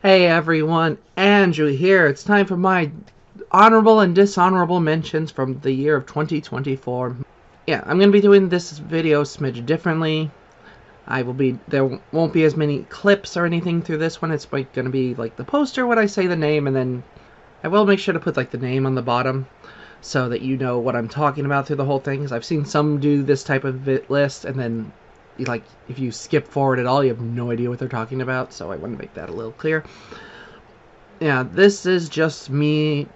Hey everyone, Andrew here. It's time for my honorable and dishonorable mentions from the year of 2024. Yeah, I'm going to be doing this video a smidge differently. There won't be as many clips or anything through this one. It's going to be like the poster when I say the name, and then I will make sure to put like the name on the bottom so that you know what I'm talking about through the whole thing. Because I've seen some do this type of list, and then like if you skip forward at all, you have no idea what they're talking about. So I want to make that a little clear. Yeah, this is just me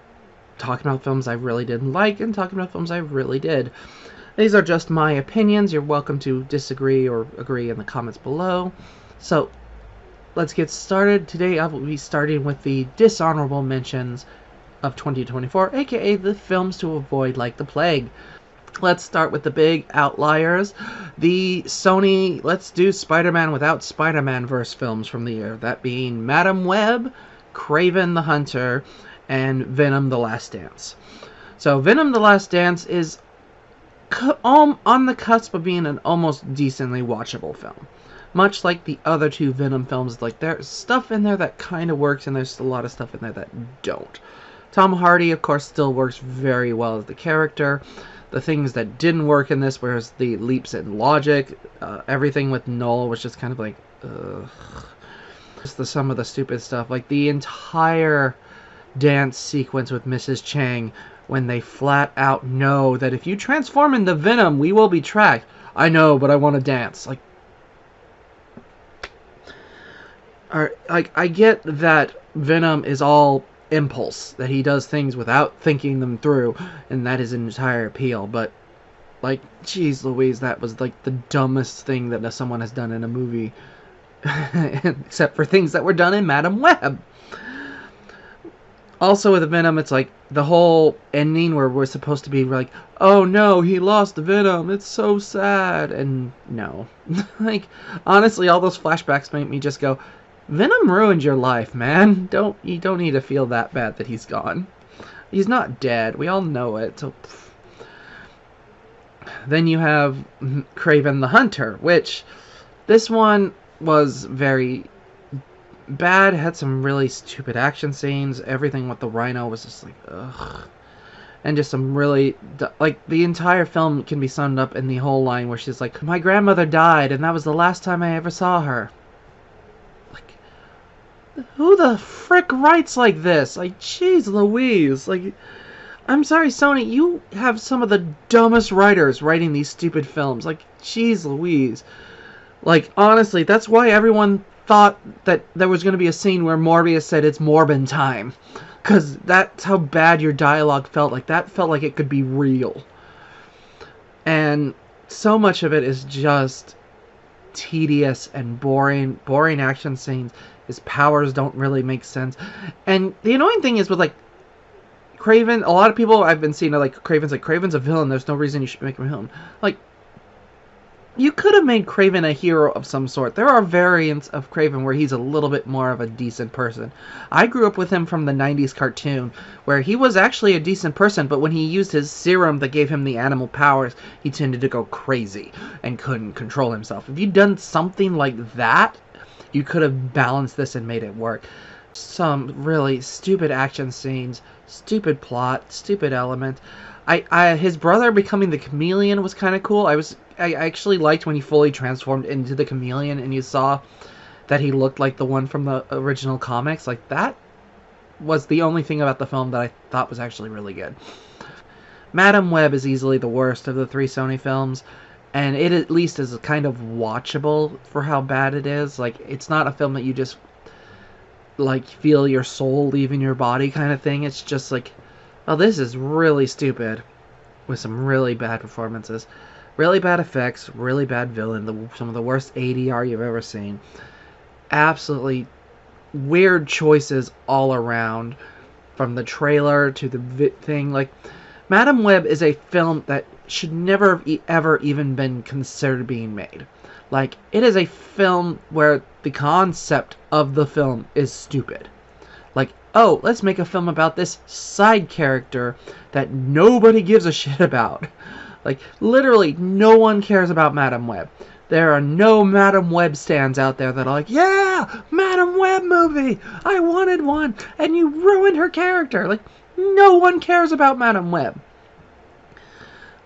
talking about films I really didn't like and talking about films I really did. These are just my opinions. You're welcome to disagree or agree in the comments below. So, let's get started. Today I will be starting with the dishonorable mentions of 2024, aka the films to avoid like the plague. Let's start with the big outliers. The Sony Let's Do Spider-Man Without Spider-Man verse films from the year. That being Madam Web, Kraven the Hunter, and Venom the Last Dance. So Venom the Last Dance is on the cusp of being an almost decently watchable film. Much like the other two Venom films, like there's stuff in there that kind of works and there's a lot of stuff in there that don't. Tom Hardy, of course, still works very well as the character. The things that didn't work in this was the leaps in logic. Everything with Null was just kind of like, ugh. Just some of the stupid stuff. Like the entire dance sequence with Mrs. Chang when they flat out know that if you transform into Venom, we will be tracked. I know, but I want to dance. Like, I get that Venom is all impulse, that he does things without thinking them through, and that is an entire appeal, but like, geez Louise, that was like the dumbest thing that someone has done in a movie, except for things that were done in Madam Web. Also with Venom, it's like the whole ending where we're supposed to be like, oh no, he lost Venom, it's so sad, and no. Like, honestly, all those flashbacks make me just go, Venom ruined your life, man. You don't need to feel that bad that he's gone. He's not dead. We all know it. So, then you have Kraven the Hunter, which this one was very bad. Had some really stupid action scenes. Everything with the Rhino was just like, ugh. And just some really, like, the entire film can be summed up in the whole line where she's like, my grandmother died and that was the last time I ever saw her. Who the frick writes like this? Like, jeez Louise. Like, I'm sorry, Sony, you have some of the dumbest writers writing these stupid films. Like, jeez Louise. Like, honestly, that's why everyone thought that there was going to be a scene where Morbius said it's Morbin time. Because that's how bad your dialogue felt. Like, that felt like it could be real. And so much of it is just tedious and boring action scenes. His powers don't really make sense. And the annoying thing is with, like, Kraven, a lot of people I've been seeing are like, Kraven's a villain, there's no reason you should make him a villain. Like, you could have made Kraven a hero of some sort. There are variants of Kraven where he's a little bit more of a decent person. I grew up with him from the 90s cartoon, where he was actually a decent person, but when he used his serum that gave him the animal powers, he tended to go crazy and couldn't control himself. If you'd done something like that, you could have balanced this and made it work. Some really stupid action scenes, stupid plot, stupid element. His brother becoming the chameleon was kind of cool. I actually liked when he fully transformed into the chameleon and you saw that he looked like the one from the original comics. Like, that was the only thing about the film that I thought was actually really good. Madam Web is easily the worst of the three Sony films. And it at least is kind of watchable for how bad it is. Like, it's not a film that you just, like, feel your soul leaving your body kind of thing. It's just like, oh, this is really stupid. With some really bad performances. Really bad effects. Really bad villain. Some of the worst ADR you've ever seen. Absolutely weird choices all around. From the trailer to the thing. Like, Madam Web is a film that should never have ever even been considered being made. Like, it is a film where the concept of the film is stupid. Like, oh, let's make a film about this side character that nobody gives a shit about. Like, literally, no one cares about Madam Web. There are no Madam Web stands out there that are like, yeah, Madam Web movie, I wanted one, and you ruined her character. Like, no one cares about Madam Web.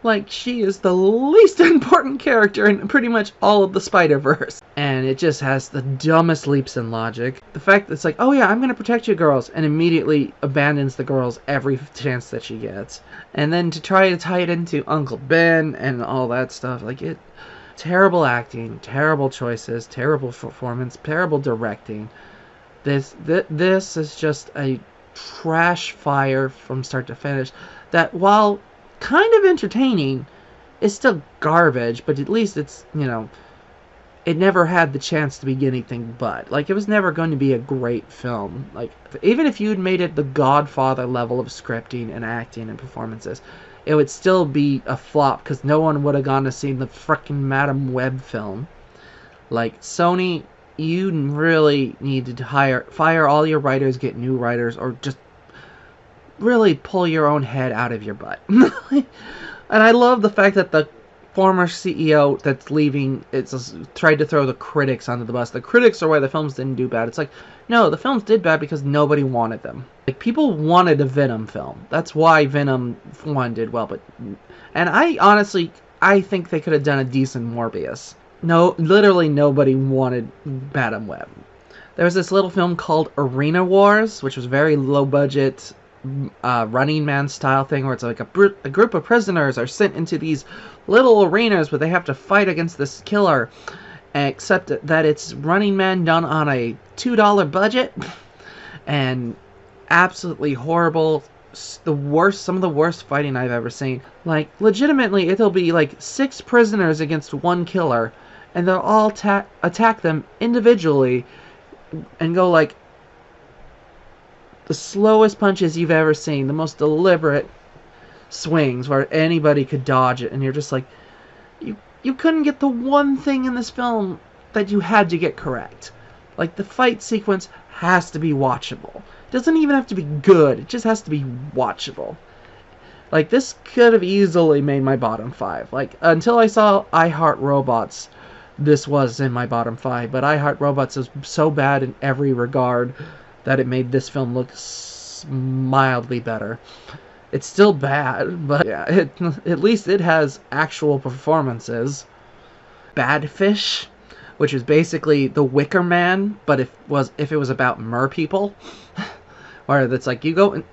Like, she is the least important character in pretty much all of the Spider-Verse. And it just has the dumbest leaps in logic. The fact that it's like, oh yeah, I'm going to protect you girls, and immediately abandons the girls every chance that she gets. And then to try to tie it into Uncle Ben and all that stuff, like it... Terrible acting, terrible choices, terrible performance, terrible directing. This is just a trash fire from start to finish that, while kind of entertaining, is still garbage, but at least it's, you know, it never had the chance to be anything but. Like, it was never going to be a great film. Like, even if you'd made it the Godfather level of scripting and acting and performances, it would still be a flop because no one would have gone to see the frickin' Madam Web film. Like, Sony, you really needed to fire all your writers, get new writers, or just really pull your own head out of your butt. And I love the fact that the former CEO that's leaving tried to throw the critics under the bus. The critics are why the films didn't do bad. It's like, no, the films did bad because nobody wanted them. Like, people wanted a Venom film. That's why Venom 1 did well. And I think they could have done a decent Morbius. No, literally nobody wanted Madam Web. There was this little film called Arena Wars, which was very low budget, Running Man style thing, where it's like a group of prisoners are sent into these little arenas where they have to fight against this killer, except that it's Running Man done on a $2 budget, and absolutely horrible. Some of the worst fighting I've ever seen. Like, legitimately, it'll be like 6 prisoners against 1 killer, and they'll all attack them individually and go like the slowest punches you've ever seen, the most deliberate swings where anybody could dodge it, and you're just like, you couldn't get the one thing in this film that you had to get correct. Like, the fight sequence has to be watchable. It doesn't even have to be good, it just has to be watchable. Like, this could have easily made my bottom 5. Like, until I saw I Heart Robots, this was in my bottom 5, but I Heart Robots is so bad in every regard that it made this film look mildly better. It's still bad, but yeah, at least it has actual performances. Bad Fish, which is basically The Wicker Man, but if it was about mer people, where it's like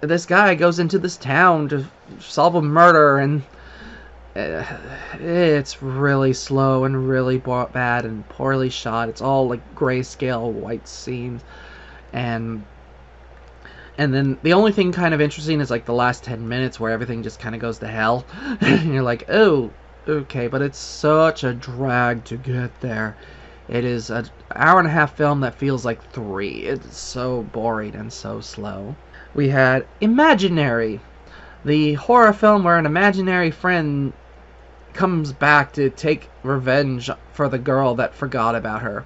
this guy goes into this town to solve a murder, and it's really slow and really bad and poorly shot. It's all like grayscale white scenes. And then the only thing kind of interesting is like the last 10 minutes where everything just kind of goes to hell. And you're like, oh, okay, but it's such a drag to get there. It is an hour-and-a-half film that feels like 3. It's so boring and so slow. We had Imaginary, the horror film where an imaginary friend comes back to take revenge for the girl that forgot about her.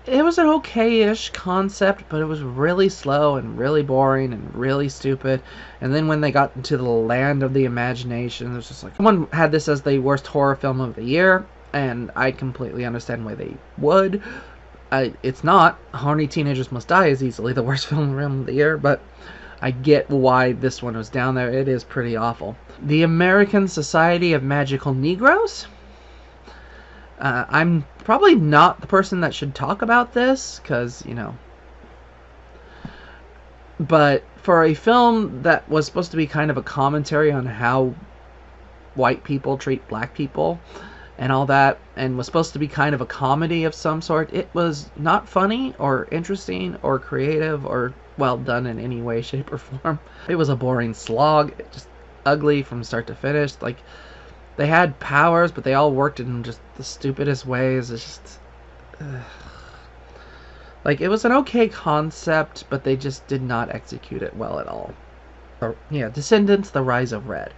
It was an okay-ish concept, but it was really slow and really boring and really stupid. And then when they got into the land of the imagination, it was just like, someone had this as the worst horror film of the year, and I completely understand why they would. It's not. Horny Teenagers Must Die is easily the worst film of the year, but I get why this one was down there. It is pretty awful. The American Society of Magical Negroes? I'm probably not the person that should talk about this, because, you know. But for a film that was supposed to be kind of a commentary on how white people treat black people and all that, and was supposed to be kind of a comedy of some sort, it was not funny or interesting or creative or well done in any way, shape, or form. It was a boring slog, just ugly from start to finish. Like, they had powers, but they all worked in just the stupidest ways. It's just... like, it was an okay concept, but they just did not execute it well at all. Yeah, Descendants, The Rise of Red.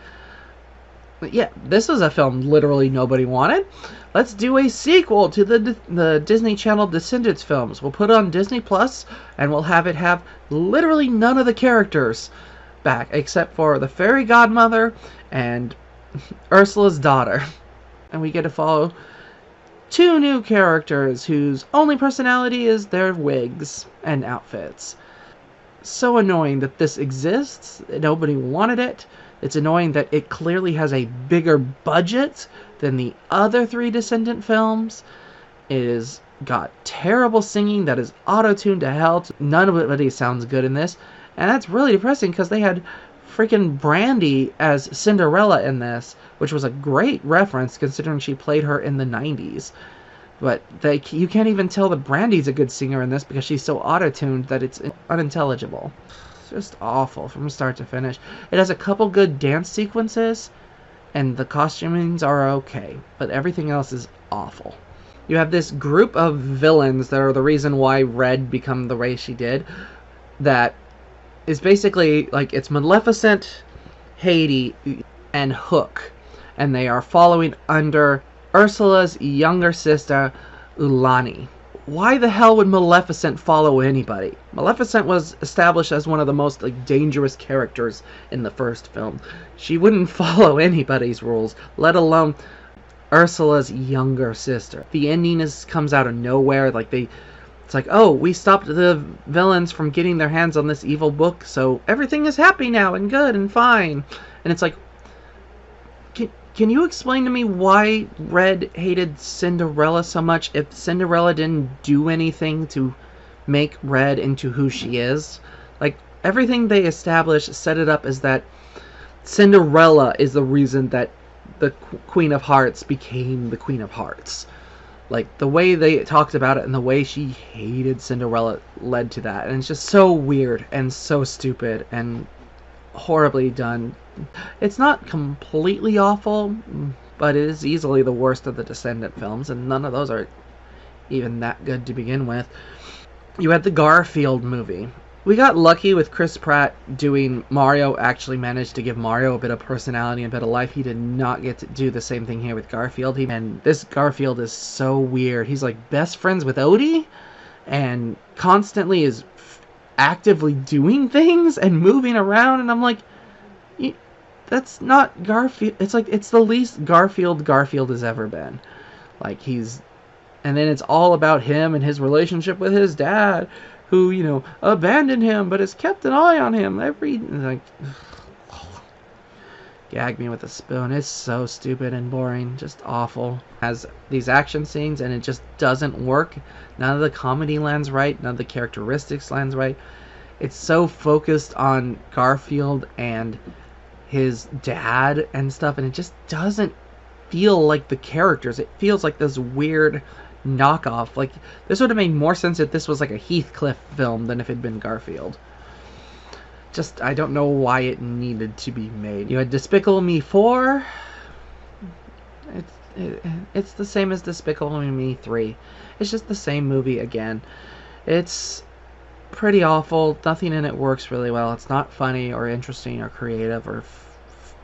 But yeah, this was a film literally nobody wanted. Let's do a sequel to the Disney Channel Descendants films. We'll put it on Disney Plus, and we'll have it have literally none of the characters back, except for the fairy godmother and Ursula's daughter. And we get to follow 2 new characters whose only personality is their wigs and outfits. So annoying that this exists. Nobody wanted it. It's annoying that it clearly has a bigger budget than the other 3 Descendant films. It is got terrible singing that is auto-tuned to hell. None of it sounds good in this. And that's really depressing because they had freaking Brandy as Cinderella in this, which was a great reference considering she played her in the 90s. But you can't even tell that Brandy's a good singer in this because she's so auto-tuned that it's unintelligible. It's just awful from start to finish. It has a couple good dance sequences, and the costumings are okay, but everything else is awful. You have this group of villains that are the reason why Red became the way she did, that is basically, like, it's Maleficent, Haiti, and Hook, and they are following under Ursula's younger sister, Ulani. Why the hell would Maleficent follow anybody? Maleficent was established as one of the most dangerous characters in the first film. She wouldn't follow anybody's rules, let alone Ursula's younger sister. The ending comes out of nowhere. It's like, oh, we stopped the villains from getting their hands on this evil book, so everything is happy now and good and fine. And it's like, can you explain to me why Red hated Cinderella so much if Cinderella didn't do anything to make Red into who she is? Like, everything they established set it up as that Cinderella is the reason that the Queen of Hearts became the Queen of Hearts. Like, the way they talked about it and the way she hated Cinderella led to that. And it's just so weird and so stupid and horribly done. It's not completely awful, but it is easily the worst of the Descendant films, and none of those are even that good to begin with. You had the Garfield movie. We got lucky with Chris Pratt doing Mario. Actually managed to give Mario a bit of personality and a bit of life. He did not get to do the same thing here with Garfield. And this Garfield is so weird. He's like best friends with Odie and constantly is actively doing things and moving around, and I'm like, that's not Garfield. It's like, it's the least Garfield has ever been. Like, and then it's all about him and his relationship with his dad, who, abandoned him, but has kept an eye on him gag me with a spoon. It's so stupid and boring, just awful. Has these action scenes and it just doesn't work. None of the comedy lands right, none of the characteristics lands right. It's so focused on Garfield and his dad and stuff, and it just doesn't feel like the characters. It feels like this weird knockoff. Like, this would have made more sense if this was like a Heathcliff film than if it had been Garfield. Just, I don't know why it needed to be made. You had Despicable Me 4. It's the same as Despicable Me 3. It's just the same movie again. It's pretty awful. Nothing in it works really well. It's not funny or interesting or creative or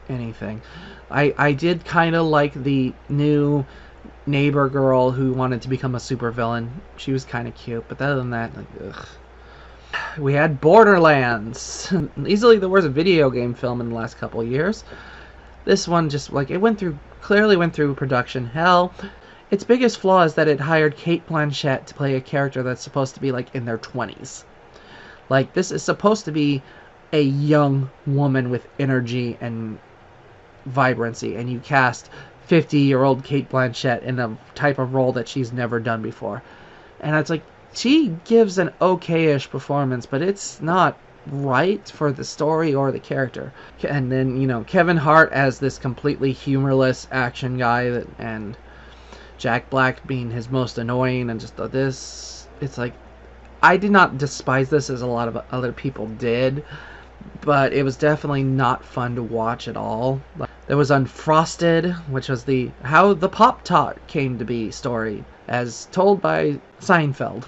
anything. I did kind of like the new neighbor girl who wanted to become a supervillain. She was kind of cute, but other than that, ugh. We had Borderlands, easily the worst video game film in the last couple of years. This one just, clearly went through production hell. Its biggest flaw is that it hired Cate Blanchett to play a character that's supposed to be in their 20s. Like, this is supposed to be a young woman with energy and vibrancy, and you cast 50-year-old Cate Blanchett in a type of role that she's never done before. And it's like, she gives an okay-ish performance, but it's not right for the story or the character. And then, Kevin Hart as this completely humorless action guy, and Jack Black being his most annoying, and just this, it's like, I did not despise this as a lot of other people did, but it was definitely not fun to watch at all. There was Unfrosted, which was how the Pop-Tart came to be story, as told by Seinfeld.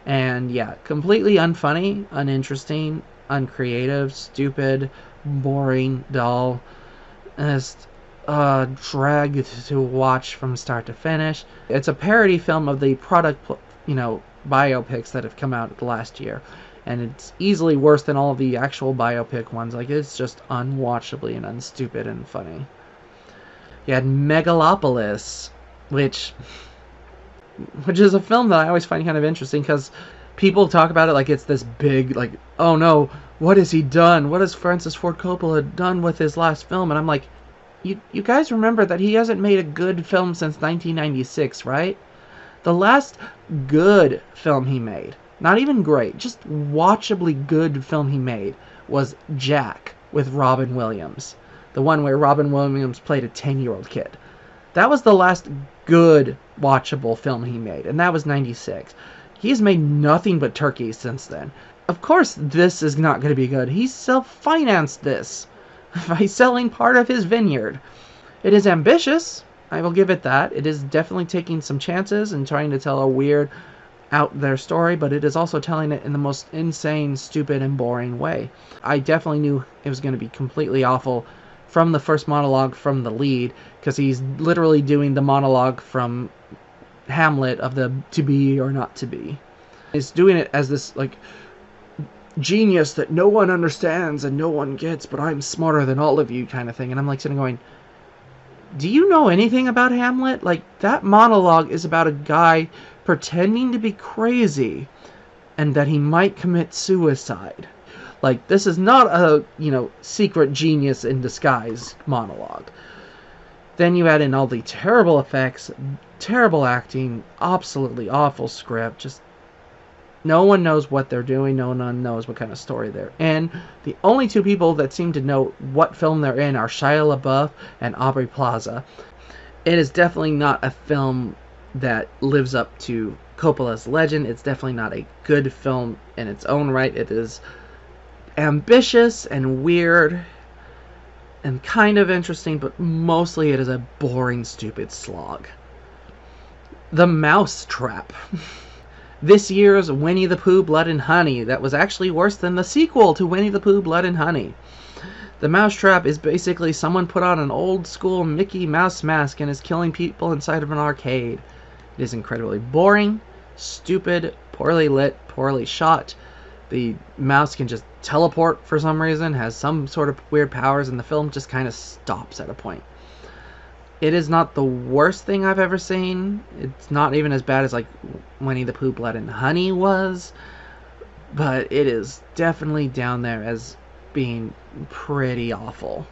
And yeah, completely unfunny, uninteresting, uncreative, stupid, boring, dull, just drag to watch from start to finish. It's a parody film of the product, biopics that have come out last year, and it's easily worse than all of the actual biopic ones. It's just unwatchably and unstupid and funny. You had Megalopolis, which is a film that I always find kind of interesting because people talk about it like it's this big, like, oh no, what has he done? What has Francis Ford Coppola done with his last film? And I'm like, you guys remember that he hasn't made a good film since 1996, right? The last good film he made, not even great, just watchably good film he made, was Jack with Robin Williams. The one where Robin Williams played a 10-year-old kid. That was the last good watchable film he made, and that was 96. He's made nothing but turkeys since then. Of course this is not going to be good. He self-financed this by selling part of his vineyard. It is ambitious, I will give it that. It is definitely taking some chances and trying to tell a weird, out there story, but it is also telling it in the most insane, stupid, and boring way. I definitely knew it was going to be completely awful from the first monologue from the lead, because he's literally doing the monologue from Hamlet of the to be or not to be. He's doing it as this, like, genius that no one understands and no one gets, but I'm smarter than all of you kind of thing. And I'm like sitting going, do you know anything about Hamlet? Like, that monologue is about a guy pretending to be crazy and that he might commit suicide. Like, this is not a, secret genius in disguise monologue. Then you add in all the terrible effects, terrible acting, absolutely awful script, just no one knows what they're doing, no one knows what kind of story they're in. The only two people that seem to know what film they're in are Shia LaBeouf and Aubrey Plaza. It is definitely not a film that lives up to Coppola's legend. It's definitely not a good film in its own right. It is ambitious and weird and kind of interesting, but mostly it is a boring, stupid slog. The Mouse Trap. This year's Winnie the Pooh Blood and Honey that was actually worse than the sequel to Winnie the Pooh Blood and Honey. The Mousetrap is basically someone put on an old school Mickey Mouse mask and is killing people inside of an arcade. It is incredibly boring, stupid, poorly lit, poorly shot. The mouse can just teleport for some reason, has some sort of weird powers, and the film just kind of stops at a point. It is not the worst thing I've ever seen. It's not even as bad as like Winnie the Pooh Blood and Honey was, but it is definitely down there as being pretty awful.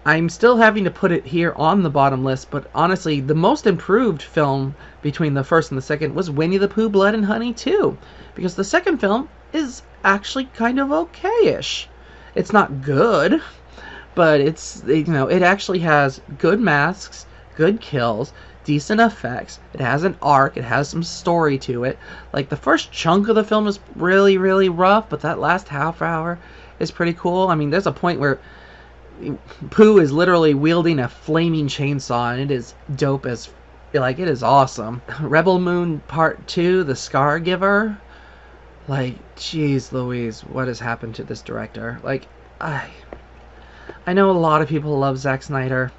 I'm still having to put it here on the bottom list, but honestly, the most improved film between the first and the second was Winnie the Pooh Blood and Honey 2, because the second film is actually kind of okay-ish. It's not good, but it actually has good masks, good kills, decent effects. It has an arc. It has some story to it. Like, the first chunk of the film is really, really rough, but that last half hour is pretty cool. I mean, there's a point where Pooh is literally wielding a flaming chainsaw, and it is dope as, like, it is awesome. Rebel Moon Part 2, The Scargiver. Like, jeez Louise, what has happened to this director? Like, I know a lot of people love Zack Snyder,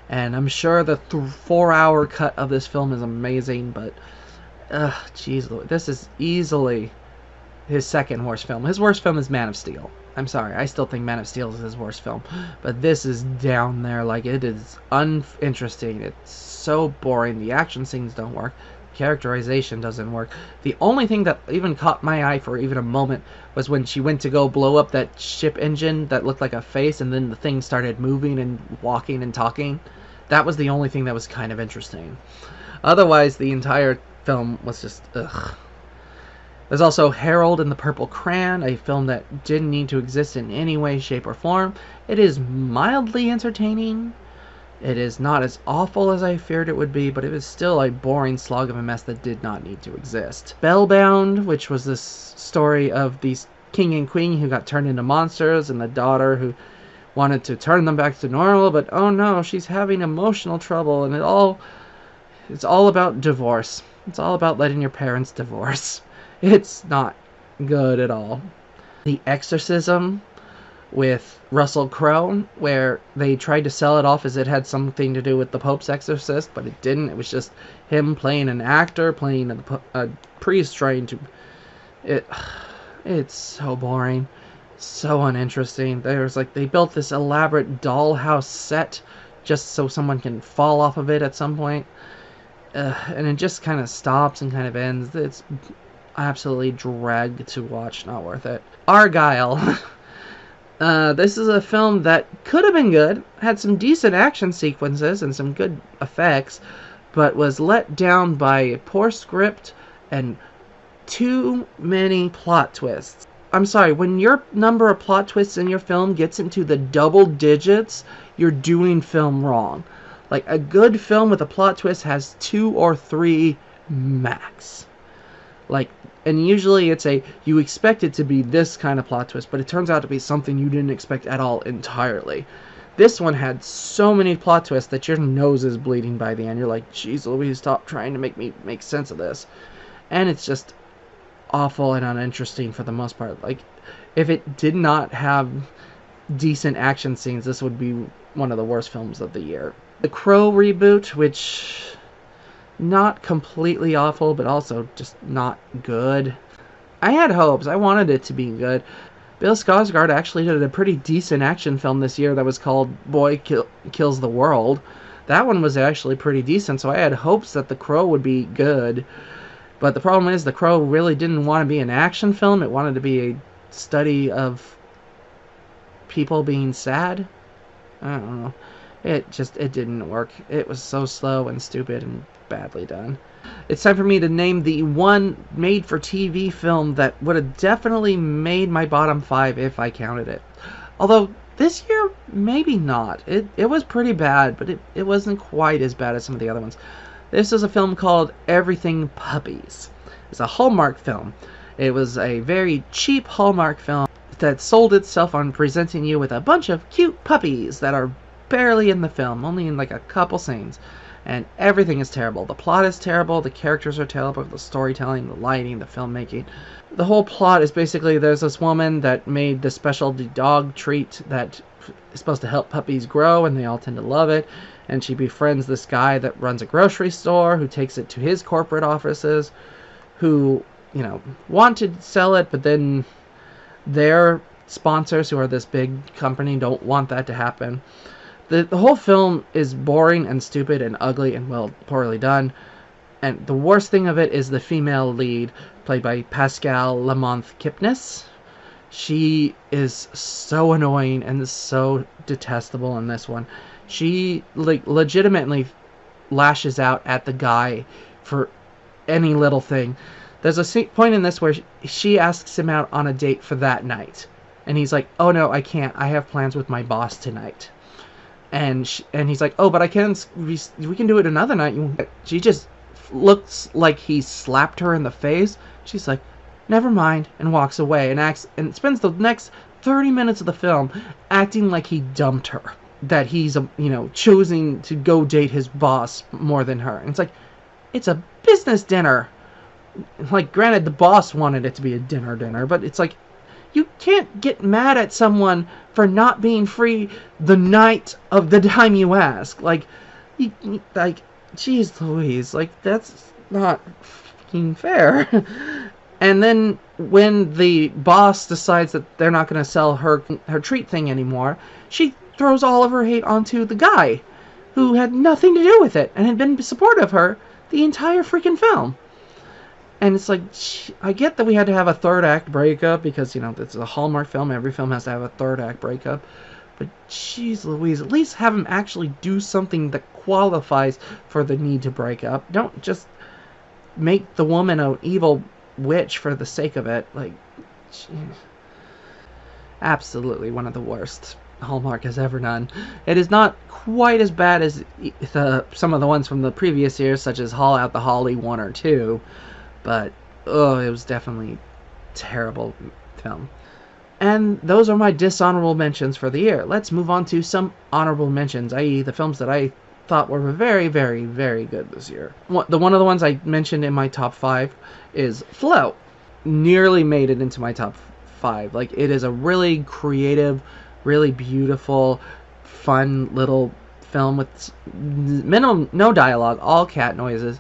and I'm sure the 4-hour cut of this film is amazing, but jeez, this is easily his second worst film. His worst film is Man of Steel. I'm sorry, I still think Man of Steel is his worst film, but this is down there. Like, it is uninteresting. It's so boring. The action scenes don't work. Characterization doesn't work. The only thing that even caught my eye for even a moment was when she went to go blow up that ship engine that looked like a face, and then the thing started moving and walking and talking. That was the only thing that was kind of interesting. Otherwise, the entire film was just ugh. There's also Harold and the Purple Crayon, a film that didn't need to exist in any way, shape, or form. It is mildly entertaining. It is not as awful as I feared it would be, but it was still a boring slog of a mess that did not need to exist. Spellbound, which was this story of these king and queen who got turned into monsters, and the daughter who wanted to turn them back to normal, but oh no, she's having emotional trouble, and it's all about divorce. It's all about letting your parents divorce. It's not good at all. The Exorcism with Russell Crowe, where they tried to sell it off as it had something to do with the Pope's exorcist, but it didn't. It was just him playing an actor, playing a priest, trying to... It's so boring, so uninteresting. They built this elaborate dollhouse set just so someone can fall off of it at some point. and it just kind of stops and kind of ends. It's absolutely drag to watch, not worth it. Argyle. This is a film that could have been good, had some decent action sequences and some good effects, but was let down by a poor script and too many plot twists. I'm sorry, when your number of plot twists in your film gets into the double digits, you're doing film wrong. Like, a good film with a plot twist has 2 or 3 max. Like, and usually you expect it to be this kind of plot twist, but it turns out to be something you didn't expect at all entirely. This one had so many plot twists that your nose is bleeding by the end. You're like, jeez Louise, stop trying to make me make sense of this. And it's just awful and uninteresting for the most part. Like, if it did not have decent action scenes, this would be one of the worst films of the year. The Crow reboot, which... not completely awful, but also just not good. I had hopes. I wanted it to be good. Bill Skarsgård actually did a pretty decent action film this year that was called Boy Kills the World. That one was actually pretty decent, so I had hopes that The Crow would be good. But the problem is, The Crow really didn't want to be an action film. It wanted to be a study of people being sad. I don't know. It didn't work. It was so slow and stupid and badly done. It's time for me to name the one made-for-TV film that would have definitely made my bottom 5 if I counted it. Although, this year, maybe not. It was pretty bad, but it wasn't quite as bad as some of the other ones. This is a film called Everything Puppies. It's a Hallmark film. It was a very cheap Hallmark film that sold itself on presenting you with a bunch of cute puppies that are barely in the film, only in like a couple scenes. And everything is terrible. The plot is terrible, the characters are terrible, the storytelling, the lighting, the filmmaking. The whole plot is basically there's this woman that made this specialty dog treat that is supposed to help puppies grow, and they all tend to love it. And she befriends this guy that runs a grocery store who takes it to his corporate offices, who, you know, want to sell it, but then their sponsors, who are this big company, don't want that to happen. The whole film is boring and stupid and ugly and, well, poorly done. And the worst thing of it is the female lead, played by Pascal Lamont-Kipnis. She is so annoying and so detestable in this one. She legitimately lashes out at the guy for any little thing. There's a point in this where she asks him out on a date for that night. And he's like, oh no, I can't. I have plans with my boss tonight. And he's like, oh, but we can do it another night. She just looks like he slapped her in the face. She's like, never mind, and walks away and spends the next 30 minutes of the film acting like he dumped her. That he's, choosing to go date his boss more than her. And it's like, it's a business dinner. Like, granted, the boss wanted it to be a dinner, but it's like, you can't get mad at someone for not being free the night of the time you ask. Like, jeez Louise, like, that's not fucking fair. And then when the boss decides that they're not going to sell her treat thing anymore, she throws all of her hate onto the guy who had nothing to do with it and had been supportive of her the entire freaking film. And it's like, I get that we had to have a third act breakup because, it's a Hallmark film. Every film has to have a third act breakup. But jeez Louise, at least have him actually do something that qualifies for the need to break up. Don't just make the woman an evil witch for the sake of it. Like, geez. Absolutely one of the worst Hallmark has ever done. It is not quite as bad as some of the ones from the previous years, such as Haul Out the Holly 1 or 2. But, it was definitely a terrible film. And those are my dishonorable mentions for the year. Let's move on to some honorable mentions, i.e. the films that I thought were very, very, very good this year. One of the ones I mentioned in my top 5 is Flow. Nearly made it into my top 5. Like, it is a really creative, really beautiful, fun little film with no dialogue, all cat noises.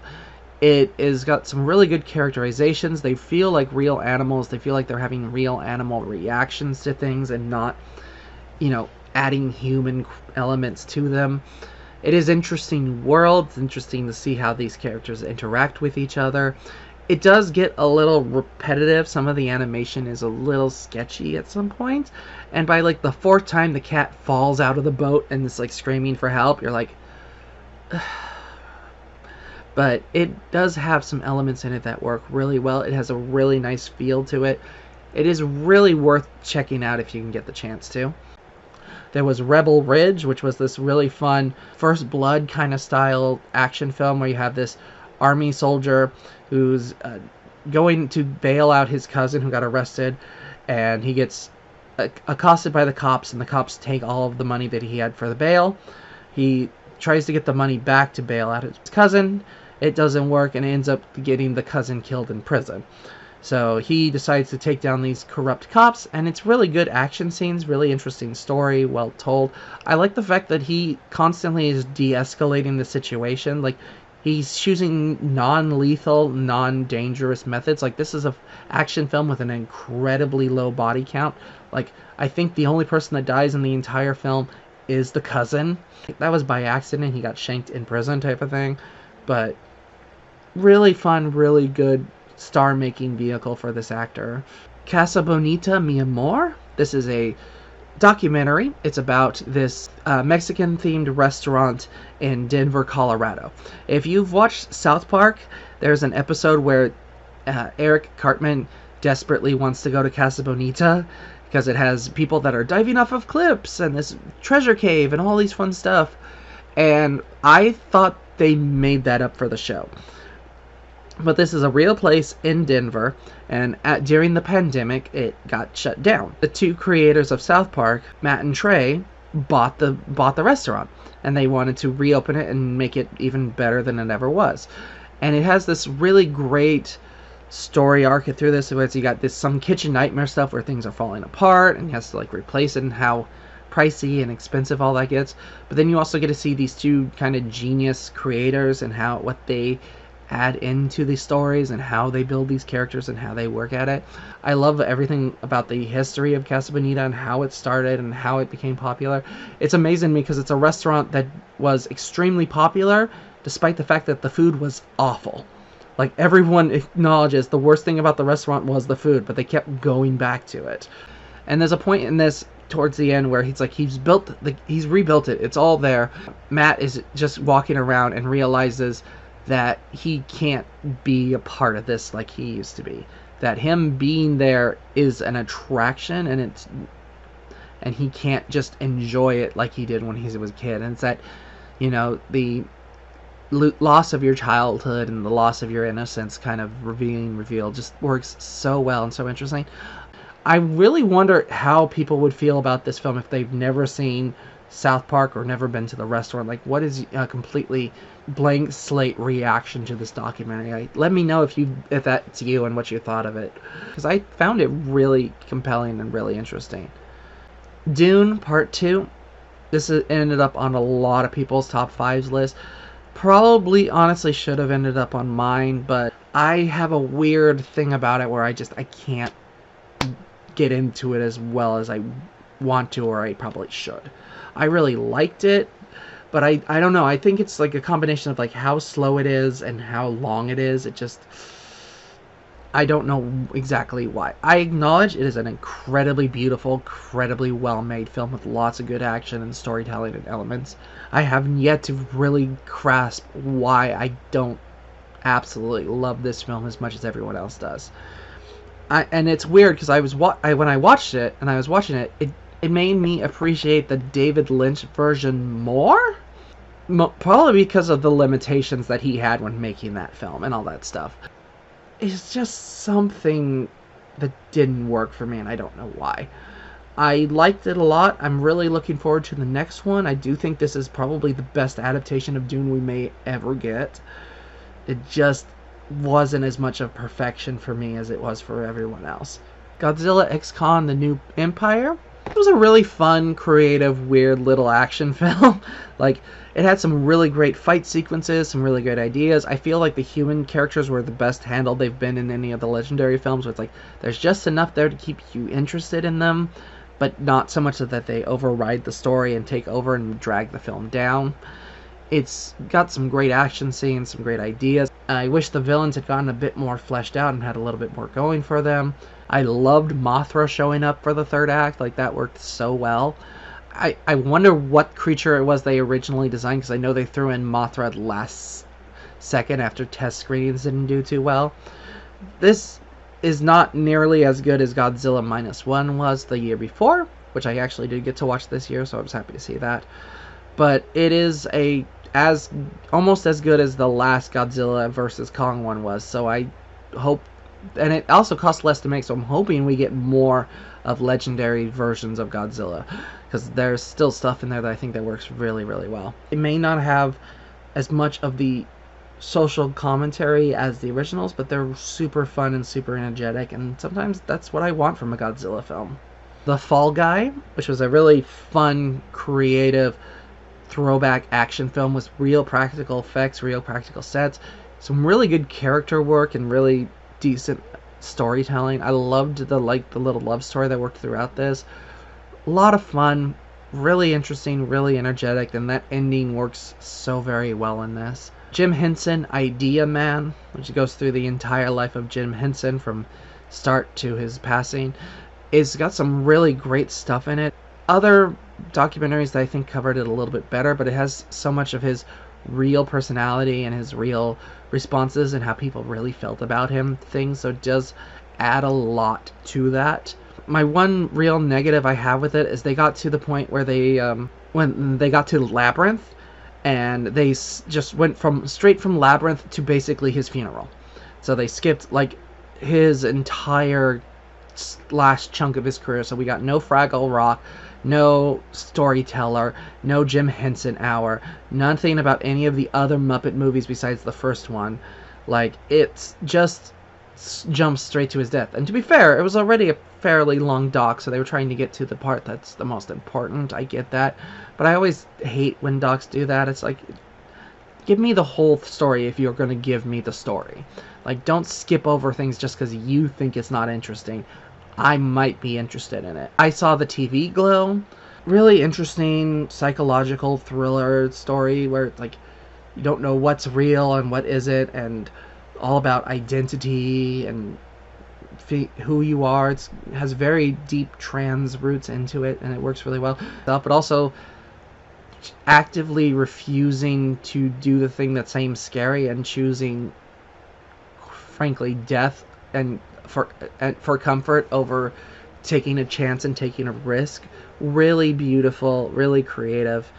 It has got some really good characterizations. They feel like real animals. They feel like they're having real animal reactions to things and not, adding human elements to them. It is interesting world. It's interesting to see how these characters interact with each other. It does get a little repetitive. Some of the animation is a little sketchy at some point. And by like the fourth time the cat falls out of the boat and is like screaming for help, you're like... But it does have some elements in it that work really well. It has a really nice feel to it. It is really worth checking out if you can get the chance to. There was Rebel Ridge, which was this really fun First Blood kind of style action film where you have this army soldier who's going to bail out his cousin who got arrested, and he gets accosted by the cops, and the cops take all of the money that he had for the bail. He tries to get the money back to bail out his cousin. It doesn't work, and ends up getting the cousin killed in prison. So he decides to take down these corrupt cops, and it's really good action scenes, really interesting story, well told. I like the fact that he constantly is de-escalating the situation. Like, he's choosing non-lethal, non-dangerous methods. Like, this is a action film with an incredibly low body count. Like, I think the only person that dies in the entire film is the cousin. That was by accident. He got shanked in prison type of thing. But really fun, really good star-making vehicle for this actor. Casa Bonita, Mi Amor. This is a documentary. It's about this Mexican-themed restaurant in Denver, Colorado. If you've watched South Park, there's an episode where Eric Cartman desperately wants to go to Casa Bonita because it has people that are diving off of cliffs and this treasure cave and all these fun stuff. And I thought they made that up for the show. But this is a real place in Denver, and during the pandemic, it got shut down. The two creators of South Park, Matt and Trey, bought the restaurant, and they wanted to reopen it and make it even better than it ever was. And it has this really great story arc through this, where you got some kitchen nightmare stuff where things are falling apart, and he has to like replace it, and how pricey and expensive all that gets. But then you also get to see these two kind of genius creators and what they add into these stories and how they build these characters and how they work at it. I love everything about the history of Casa Bonita and how it started and how it became popular. It's amazing because it's a restaurant that was extremely popular despite the fact that the food was awful. Like, everyone acknowledges the worst thing about the restaurant was the food, but they kept going back to it. And there's a point in this towards the end where he's rebuilt it. It's all there. Matt is just walking around and realizes that he can't be a part of this like he used to be. That him being there is an attraction, and he can't just enjoy it like he did when he was a kid. And it's that, the loss of your childhood and the loss of your innocence kind of reveal just works so well and so interesting. I really wonder how people would feel about this film if they've never seen South Park or never been to the restaurant. Like, what is a completely blank slate reaction to this documentary? Let me know if that's you and what you thought of it, because I found it really compelling and really interesting. Dune Part 2. This ended up on a lot of people's top 5s list. Probably, honestly, should have ended up on mine, but I have a weird thing about it where I can't get into it as well as I want to, or I probably should. I really liked it, but I don't know. I think it's like a combination of like how slow it is and how long it is. I don't know exactly why. I acknowledge it is an incredibly beautiful, incredibly well-made film with lots of good action and storytelling and elements. I have yet to really grasp why I don't absolutely love this film as much as everyone else does. And it's weird because when I watched it and I was watching it, it made me appreciate the David Lynch version more. Probably because of the limitations that he had when making that film and all that stuff. It's just something that didn't work for me, and I don't know why. I liked it a lot. I'm really looking forward to the next one. I do think this is probably the best adaptation of Dune we may ever get. It just wasn't as much of perfection for me as it was for everyone else. Godzilla X Kong: The New Empire. It was a really fun, creative, weird little action film. Like, it had some really great fight sequences, some really great ideas. I feel like the human characters were the best handled they've been in any of the Legendary films, where it's like, there's just enough there to keep you interested in them, but not so much that they override the story and take over and drag the film down. It's got some great action scenes, some great ideas. I wish the villains had gotten a bit more fleshed out and had a little bit more going for them. I loved Mothra showing up for the third act. Like, that worked so well. I wonder what creature it was they originally designed, because I know they threw in Mothra at last second after test screenings didn't do too well. This is not nearly as good as Godzilla -1 was the year before, which I actually did get to watch this year, so I was happy to see that. But it is almost as good as the last Godzilla vs. Kong one was, so I hope, and it also costs less to make, so I'm hoping we get more of legendary versions of Godzilla, because there's still stuff in there that I think that works really, really well. It may not have as much of the social commentary as the originals, but they're super fun and super energetic, and sometimes that's what I want from a Godzilla film. The Fall Guy, which was a really fun, creative, throwback action film with real practical effects, real practical sets, some really good character work, and really decent storytelling. I loved the little love story that worked throughout this. A lot of fun, really interesting, really energetic, and that ending works so very well in this. Jim Henson, Idea Man, which goes through the entire life of Jim Henson from start to his passing, it's got some really great stuff in it. Other documentaries that I think covered it a little bit better, but it has so much of his real personality and his real responses and how people really felt about him things, so it does add a lot to that. My one real negative I have with it is they got to the point where they when they got to Labyrinth, and they just went straight from Labyrinth to basically his funeral. So they skipped like his entire last chunk of his career. So we got no Fraggle Rock, no Storyteller, no Jim Henson Hour, nothing about any of the other Muppet movies besides the first one. Like, it's just jumps straight to his death. And to be fair, it was already a fairly long doc, so they were trying to get to the part that's the most important. I get that. But I always hate when docs do that. It's like, give me the whole story if you're going to give me the story. Like, don't skip over things just because you think it's not interesting. I might be interested in it. I saw The TV Glow. Really interesting psychological thriller story where it's like you don't know what's real and what isn't, and all about identity and who you are. It has very deep trans roots into it, and it works really well. But also actively refusing to do the thing that seems scary and choosing, frankly, death and for comfort over taking a chance and taking a risk. Really beautiful, really creative.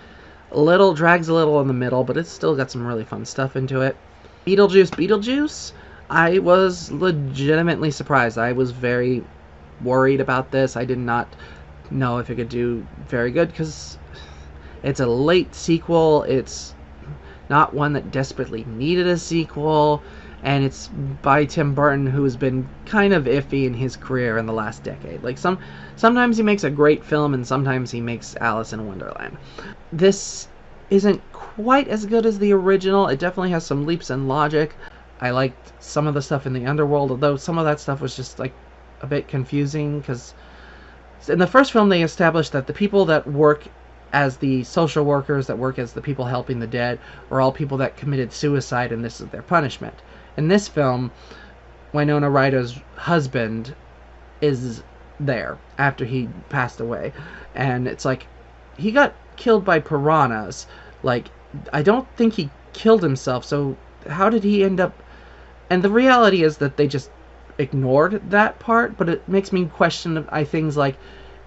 Drags a little in the middle, but it's still got some really fun stuff into it. Beetlejuice, I was legitimately surprised. I was very worried about this. I did not know if it could do very good because it's a late sequel. It's not one that desperately needed a sequel, and it's by Tim Burton, who has been kind of iffy in his career in the last decade. Like, sometimes he makes a great film, and sometimes he makes Alice in Wonderland. This isn't quite as good as the original. It definitely has some leaps in logic. I liked some of the stuff in the underworld, although some of that stuff was just like a bit confusing, because in the first film they established that the people that work as the social workers, that work as the people helping the dead, are all people that committed suicide, and this is their punishment. In this film, Winona Ryder's husband is there after he passed away, and it's like, he got killed by piranhas. Like, I don't think he killed himself, so how did he end up? And the reality is that they just ignored that part, but it makes me question things like,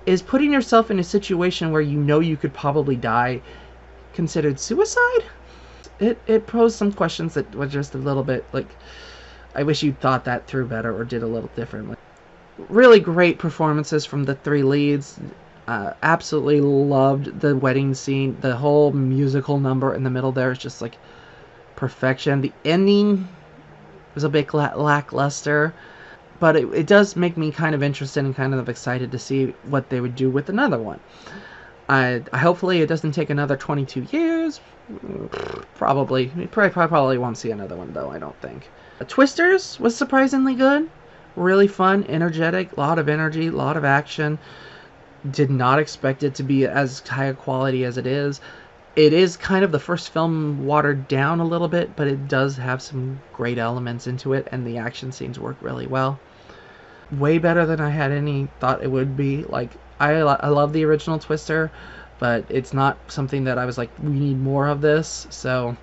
is putting yourself in a situation where you know you could probably die considered suicide? It posed some questions that were just a little bit like, I wish you thought that through better or did a little differently. Really great performances from the three leads. Absolutely loved the wedding scene. The whole musical number in the middle there is just like perfection. The ending was a bit lackluster, but it does make me kind of interested and kind of excited to see what they would do with another one. Hopefully it doesn't take another 22 years. Probably won't see another one, though, I don't think. Twisters was surprisingly good. Really fun, energetic, a lot of energy, a lot of action. Did not expect it to be as high a quality as it is. It is kind of the first film watered down a little bit, but it does have some great elements into it, and the action scenes work really well. Way better than I had any thought it would be. Like, I love the original Twister, but it's not something that I was like, we need more of this. So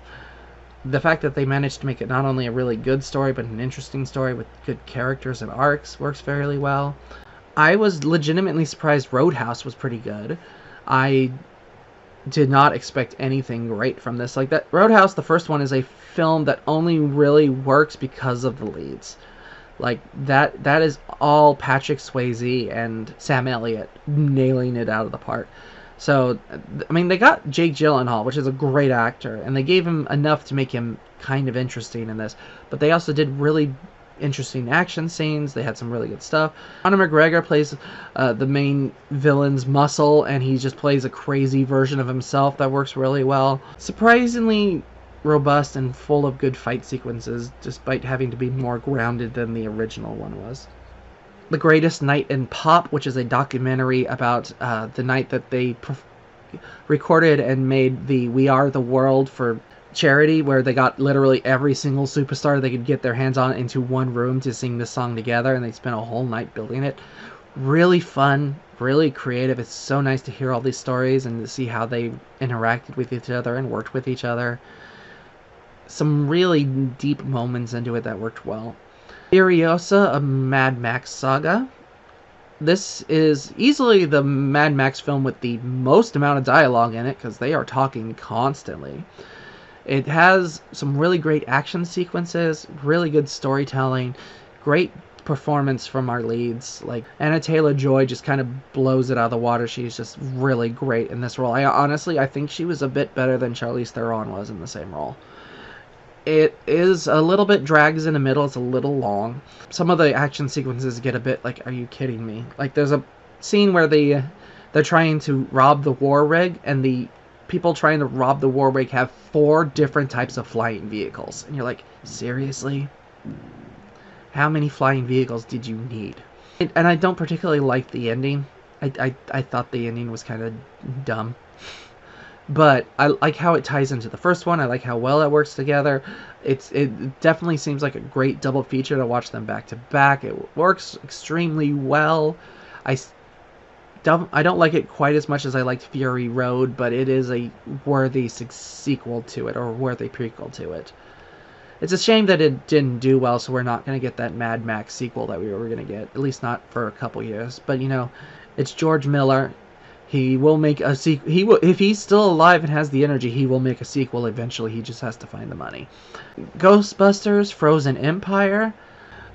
the fact that they managed to make it not only a really good story, but an interesting story with good characters and arcs works fairly well. I was legitimately surprised Roadhouse was pretty good. I did not expect anything great from this. Like, that Roadhouse, the first one, is a film that only really works because of the leads. Like, that is all Patrick Swayze and Sam Elliott nailing it out of the park. So, I mean, they got Jake Gyllenhaal, which is a great actor, and they gave him enough to make him kind of interesting in this. But they also did really interesting action scenes. They had some really good stuff. Conor McGregor plays the main villain's muscle, and he just plays a crazy version of himself that works really well. Surprisingly robust and full of good fight sequences, despite having to be more grounded than the original one was. The Greatest Night in Pop, which is a documentary about the night that they recorded and made the We Are the World for charity, where they got literally every single superstar they could get their hands on into one room to sing this song together, and they spent a whole night building it. Really fun, really creative. It's so nice to hear all these stories and to see how they interacted with each other and worked with each other. Some really deep moments into it that worked well. Furiosa, a Mad Max saga. This is easily the Mad Max film with the most amount of dialogue in it, because they are talking constantly. It has some really great action sequences, really good storytelling, great performance from our leads. Like, Anna Taylor-Joy just kind of blows it out of the water. She's just really great in this role. I think she was a bit better than Charlize Theron was in the same role. It is a little bit drags in the middle. It's a little long. Some of the action sequences get a bit like, are you kidding me? Like, there's a scene where they're trying to rob the war rig, and the people trying to rob the war rig have 4 different types of flying vehicles. And you're like, seriously? How many flying vehicles did you need? And I don't particularly like the ending. I thought the ending was kind of dumb. But I like how it ties into the first one. I like how well it works together. It definitely seems like a great double feature to watch them back to back. It works extremely well. I don't like it quite as much as I liked Fury Road, but it is a worthy sequel to it, or worthy prequel to it. It's a shame that it didn't do well, so we're not going to get that Mad Max sequel that we were going to get, at least not for a couple years. But, you know, it's George Miller. He will make a sequel. He will, if he's still alive and has the energy, he will make a sequel eventually. He just has to find the money. Ghostbusters Frozen Empire.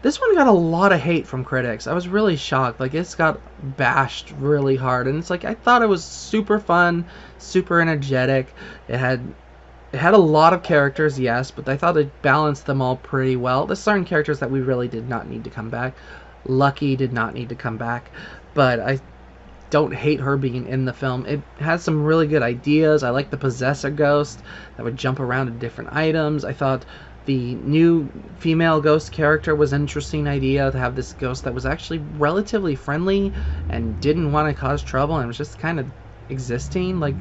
This one got a lot of hate from critics. I was really shocked. Like, it's got bashed really hard, and it's like, I thought it was super fun, super energetic. It had a lot of characters, yes, but I thought it balanced them all pretty well. There's certain characters that we really did not need to come back. Lucky did not need to come back, but I don't hate her being in the film. It has some really good ideas. I like the possessor ghost that would jump around to different items. I thought the new female ghost character was an interesting idea, to have this ghost that was actually relatively friendly and didn't want to cause trouble and was just kind of existing. Like,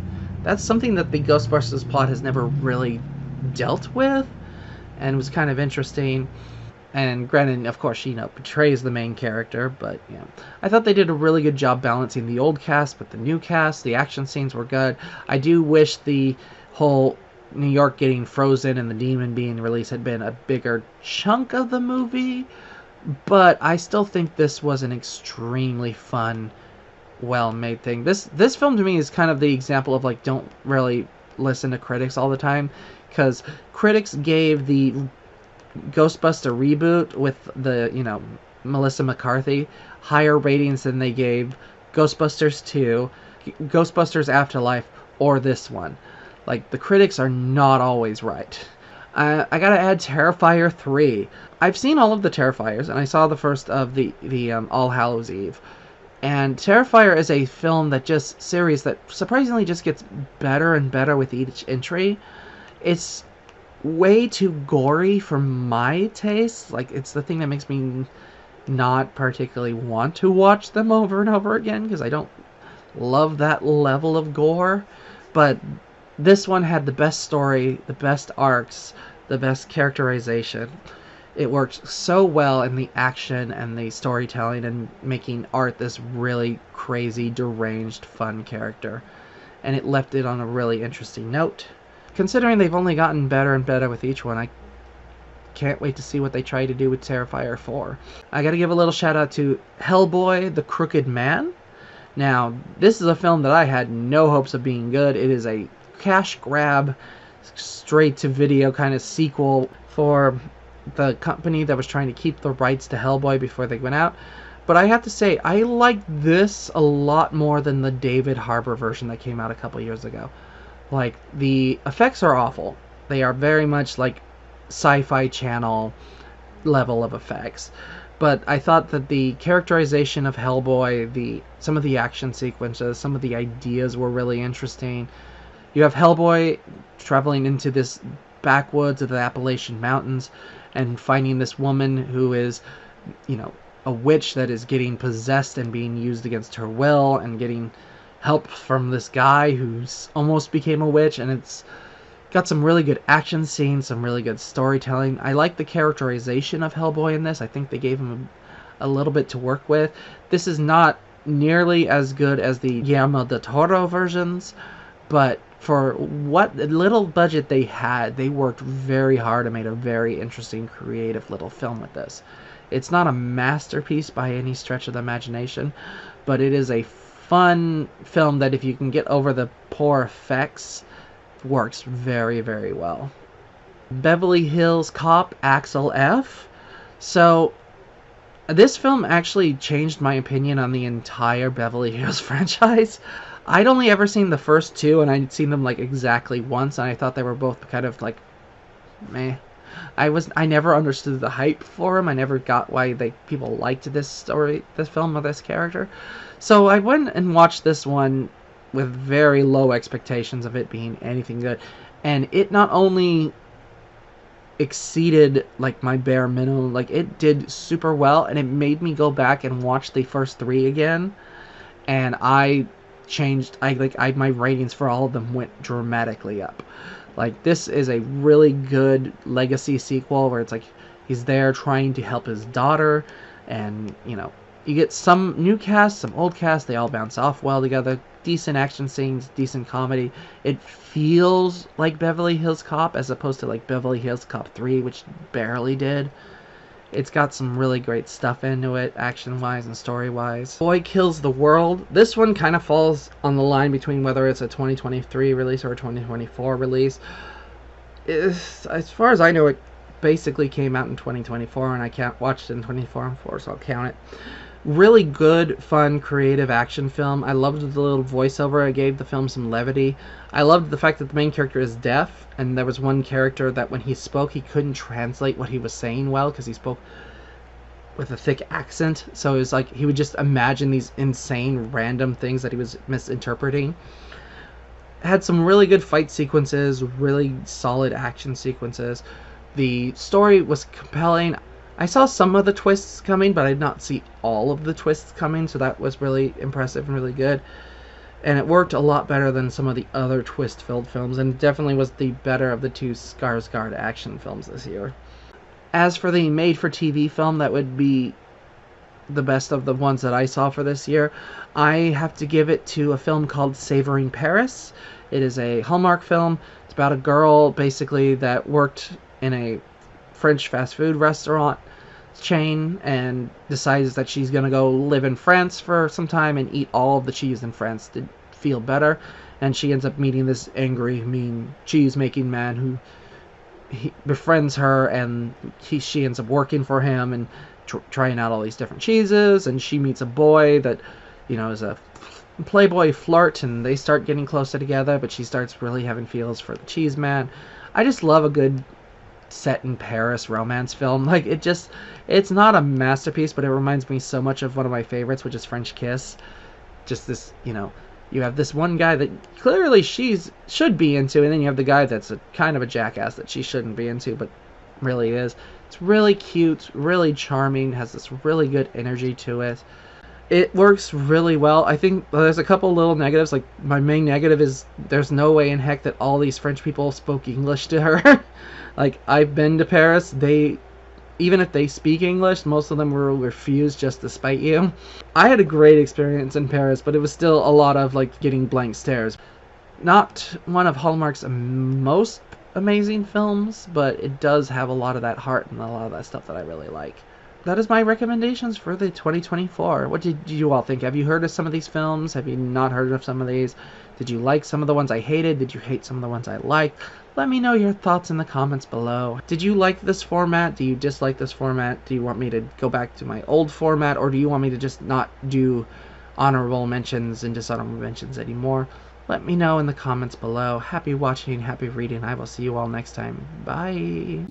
that's something that the Ghostbusters plot has never really dealt with, and was kind of interesting. And granted, of course, she, betrays the main character, but, I thought they did a really good job balancing the old cast with the new cast. The action scenes were good. I do wish the whole New York getting frozen and the demon being released had been a bigger chunk of the movie, but I still think this was an extremely fun, well-made thing. This film to me is kind of the example of, like, don't really listen to critics all the time, because critics gave the Ghostbuster reboot with the, Melissa McCarthy higher ratings than they gave Ghostbusters 2, Ghostbusters Afterlife, or this one. Like, the critics are not always right. I gotta add Terrifier 3. I've seen all of the Terrifiers, and I saw the first of the All Hallows Eve. And Terrifier is a series that surprisingly just gets better and better with each entry. It's way too gory for my taste. Like, it's the thing that makes me not particularly want to watch them over and over again, because I don't love that level of gore. But This one had the best story, the best arcs, the best characterization. It worked so well in the action and the storytelling and making Art this really crazy, deranged, fun character. And it left it on a really interesting note. Considering they've only gotten better and better with each one, I can't wait to see what they try to do with Terrifier 4. I gotta give a little shout out to Hellboy the Crooked Man. Now, this is a film that I had no hopes of being good. It is a cash grab, straight to video kind of sequel for the company that was trying to keep the rights to Hellboy before they went out. But I have to say, I like this a lot more than the David Harbour version that came out a couple years ago. Like, the effects are awful. They are very much like Sci-Fi Channel level of effects. But I thought that the characterization of Hellboy, some of the action sequences, some of the ideas were really interesting. You have Hellboy traveling into this backwoods of the Appalachian Mountains and finding this woman who is, a witch that is getting possessed and being used against her will, and getting help from this guy who's almost became a witch. And it's got some really good action scenes, some really good storytelling. I like the characterization of Hellboy in this. I think they gave him a little bit to work with. This is not nearly as good as the Guillermo del Toro versions, but for what little budget they had, they worked very hard and made a very interesting, creative little film with this. It's not a masterpiece by any stretch of the imagination, but it is a fun film that, if you can get over the poor effects, works very, very well. Beverly Hills Cop Axel F. So, this film actually changed my opinion on the entire Beverly Hills franchise. I'd only ever seen the first two, and I'd seen them like exactly once, and I thought they were both kind of like meh. I never understood the hype for them. I never got why people liked this film, or this character. So I went and watched this one with very low expectations of it being anything good, and it not only exceeded like my bare minimum, like it did super well, and it made me go back and watch the first three again, and my ratings for all of them went dramatically up. Like, this is a really good legacy sequel where it's like he's there trying to help his daughter, and you get some new cast, some old cast, they all bounce off well together. Decent action scenes, decent comedy. It feels like Beverly Hills Cop as opposed to like Beverly Hills Cop 3, which barely did. It's got some really great stuff into it, action-wise and story-wise. Boy Kills the World. This one kind of falls on the line between whether it's a 2023 release or a 2024 release. As far as I know, it basically came out in 2024, and I watched it in 2024, so I'll count it. Really good, fun, creative action film. I loved the little voiceover. It gave the film some levity. I loved the fact that the main character is deaf, and there was one character that when he spoke, he couldn't translate what he was saying well because he spoke with a thick accent. So it was like he would just imagine these insane, random things that he was misinterpreting. Had some really good fight sequences, really solid action sequences. The story was compelling. I saw some of the twists coming, but I did not see all of the twists coming, so that was really impressive and really good. And it worked a lot better than some of the other twist-filled films, and definitely was the better of the two Skarsgård action films this year. As for the made-for-TV film that would be the best of the ones that I saw for this year, I have to give it to a film called Savoring Paris. It is a Hallmark film. It's about a girl, basically, that worked in a French fast food restaurant chain and decides that she's going to go live in France for some time and eat all of the cheese in France to feel better. And she ends up meeting this angry, mean, cheese-making man who befriends her, and she ends up working for him and trying out all these different cheeses. And she meets a boy that, is a playboy flirt, and they start getting closer together, but she starts really having feels for the cheese man. I just love a good set in Paris romance film. Like, it's not a masterpiece, but it reminds me so much of one of my favorites, which is French Kiss. Just this, you have this one guy that clearly should be into, and then you have the guy that's a kind of a jackass that she shouldn't be into, but really is. It's really cute, really charming, has this really good energy to it. It works really well. I think there's a couple little negatives. Like, my main negative is there's no way in heck that all these French people spoke English to her. Like, I've been to Paris. Even if they speak English, most of them will refuse just to spite you. I had a great experience in Paris, but it was still a lot of, like, getting blank stares. Not one of Hallmark's most amazing films, but it does have a lot of that heart and a lot of that stuff that I really like. That is my recommendations for the 2024. What did you all think? Have you heard of some of these films? Have you not heard of some of these? Did you like some of the ones I hated? Did you hate some of the ones I liked? Let me know your thoughts in the comments below. Did you like this format? Do you dislike this format? Do you want me to go back to my old format, or do you want me to just not do honorable mentions and dishonorable mentions anymore? Let me know in the comments below. Happy watching, happy reading. I will see you all next time. Bye.